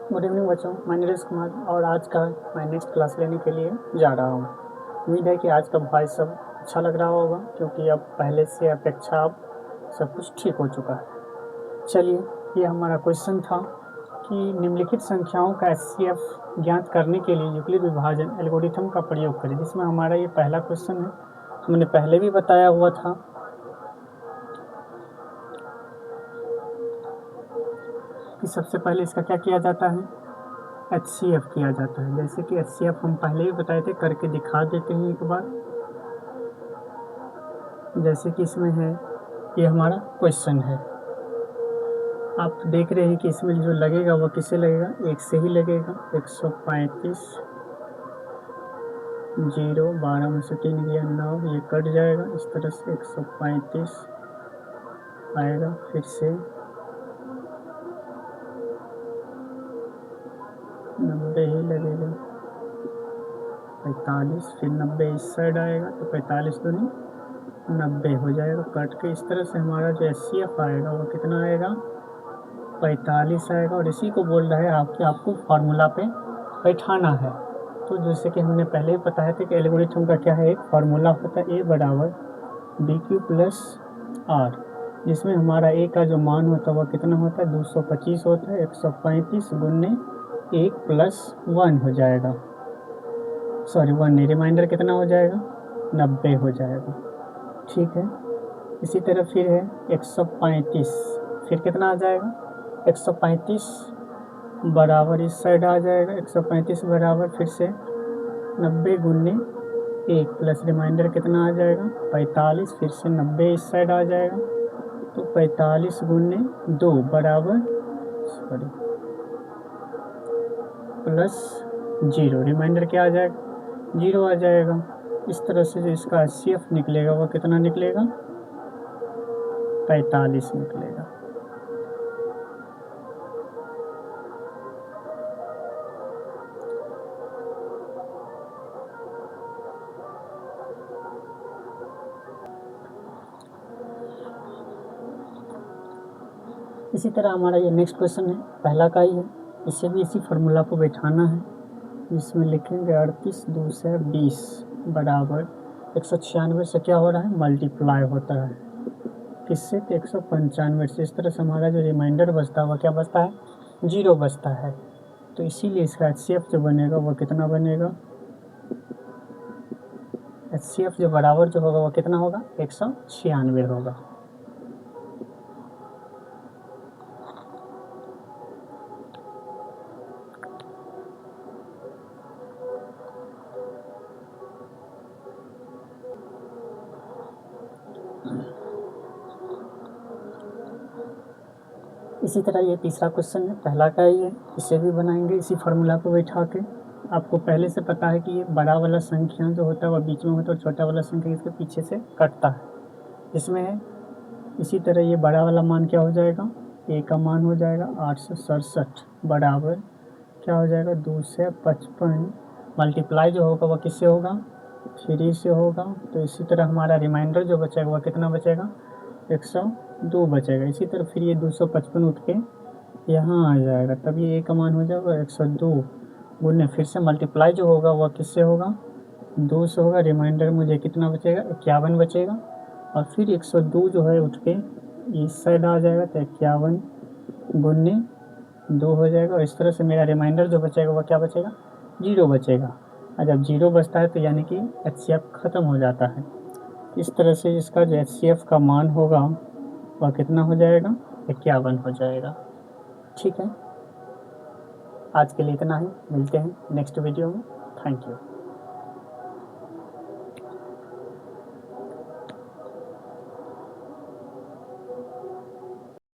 Good evening बच्चों, मैं नीरज कुमार और आज का मैं नेक्स्ट क्लास लेने के लिए जा रहा हूँ। उम्मीद है कि आज का वॉइस सब अच्छा लग रहा होगा, क्योंकि अब पहले से अपेक्षा अब सब कुछ ठीक हो चुका है। चलिए, ये हमारा क्वेश्चन था कि निम्नलिखित संख्याओं का एचसीएफ ज्ञात करने के लिए यूक्लिड विभाजन एल्गोरिथम का प्रयोग करें, जिसमें हमारा ये पहला क्वेश्चन है। हमने पहले भी बताया हुआ था कि सबसे पहले इसका क्या किया जाता है, एचसीएफ किया जाता है। जैसे कि एचसीएफ हम पहले ही बताए थे, करके दिखा देते हैं एक बार। जैसे कि इसमें है, ये हमारा क्वेश्चन है, आप देख रहे हैं कि इसमें जो लगेगा वो किससे लगेगा, एक से ही लगेगा। 135 0 12 में से 3 गया 9, ये कट जाएगा। इस तरह से 135 आएगा, फिर से 90 ही लगेगा, 45, फिर 90 इस साइड आएगा तो 45 दूनी 90 हो जाएगा, कट के। इस तरह से हमारा जो एचसीएफ आएगा वो कितना आएगा, 45 आएगा। और इसी को बोल रहा है आपको फार्मूला पे बैठाना है। तो जैसे कि हमने पहले ही बताया था कि एल्गोरिथम का क्या है, एक फार्मूला होता है, ए बराबर बी क्यू प्लस आर, जिसमें हमारा ए का जो मान होता है वह कितना होता है, 225 होता है। 135 गुने 1 प्लस 1 हो जाएगा, सॉरी 1 नहीं, रिमाइंडर कितना हो जाएगा, 90 हो जाएगा। ठीक है, इसी तरह फिर है 135, फिर कितना आ जाएगा, 135 बराबर इस साइड आ जाएगा। 135 बराबर फिर से 90 गुने 1 प्लस रिमाइंडर कितना आ जाएगा, 45, फिर से 90 इस साइड आ जाएगा। तो 45 गुने 2 बराबर प्लस 0, रिमाइंडर क्या आ जाएगा, 0 आ जाएगा। इस तरह से जो इसका एचसीएफ निकलेगा वो कितना निकलेगा, 45 निकलेगा। इसी तरह हमारा ये नेक्स्ट क्वेश्चन है, पहला का ही है, इसे भी इसी फार्मूला को बैठाना है। इसमें लिखेंगे 38 2 से 20 बराबर 196 से क्या हो रहा है, मल्टीप्लाई होता है किससे, तो 195 से। इस तरह से हमारा जो रिमाइंडर बचता है वह क्या बचता है, 0 बचता है। तो इसीलिए इसका एचसीएफ जो बनेगा वह कितना बनेगा, एचसीएफ जो बराबर जो होगा वह कितना होगा, 196 होगा। इसी तरह ये तीसरा क्वेश्चन है, पहला का ही है, इसे भी बनाएंगे इसी फार्मूला को बैठा के। आपको पहले से पता है कि ये बड़ा वाला संख्या जो होता है वह बीच में होता है और छोटा वाला संख्या इसके पीछे से कटता है। इसमें है इसी तरह ये बड़ा वाला मान क्या हो जाएगा, ए का मान हो जाएगा 867 बराबर क्या हो जाएगा, 2 से 55, मल्टीप्लाई जो होगा वह किससे होगा, 3 से होगा। तो इसी तरह हमारा रिमाइंडर जो बचेगा वह कितना बचेगा, 102 बचेगा। इसी तरह फिर ये 255 उठ के यहाँ आ जाएगा, तब ये ए का मान हो जाएगा 102 गुने, फिर से मल्टीप्लाई जो होगा वह किससे होगा, 2 से होगा। रिमाइंडर मुझे कितना बचेगा, 51 बचेगा। और फिर 102 जो है उठ के इस साइड आ जाएगा, तो 51 गुने 2 हो जाएगा। और इस तरह से मेरा रिमाइंडर जो बचेगा वह क्या बचेगा, 0 बचेगा। और जब 0 बचता है तो यानी कि एचसीएफ ख़त्म हो जाता है। इस तरह से इसका जो एचसीएफ का मान होगा वह कितना हो जाएगा, 51 हो जाएगा। ठीक है, आज के लिए इतना ही, मिलते हैं नेक्स्ट वीडियो में। Thank you.